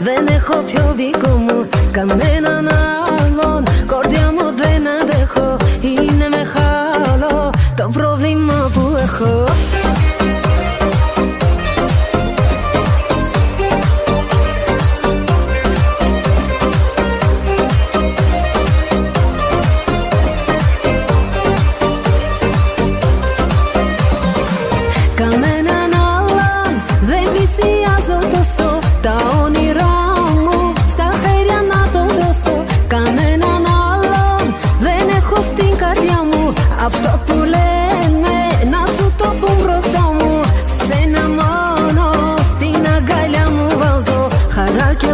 δεν έχω πιο δικό μου κανέναν άλλον. Κορδιά μου δεν αντέχω, είναι μεγάλο το πρόβλημα που έχω. Κανέναν άλλον δεν πλησιάζω τόσο, τα όνειρά μου στα χέρια να το δώσω. Κανέναν άλλον δεν έχω στην καρδιά μου, αυτό που λένε να σου το πουν μπροστά μου. Σένα μόνο στην αγκαλιά μου βάζω χαρά και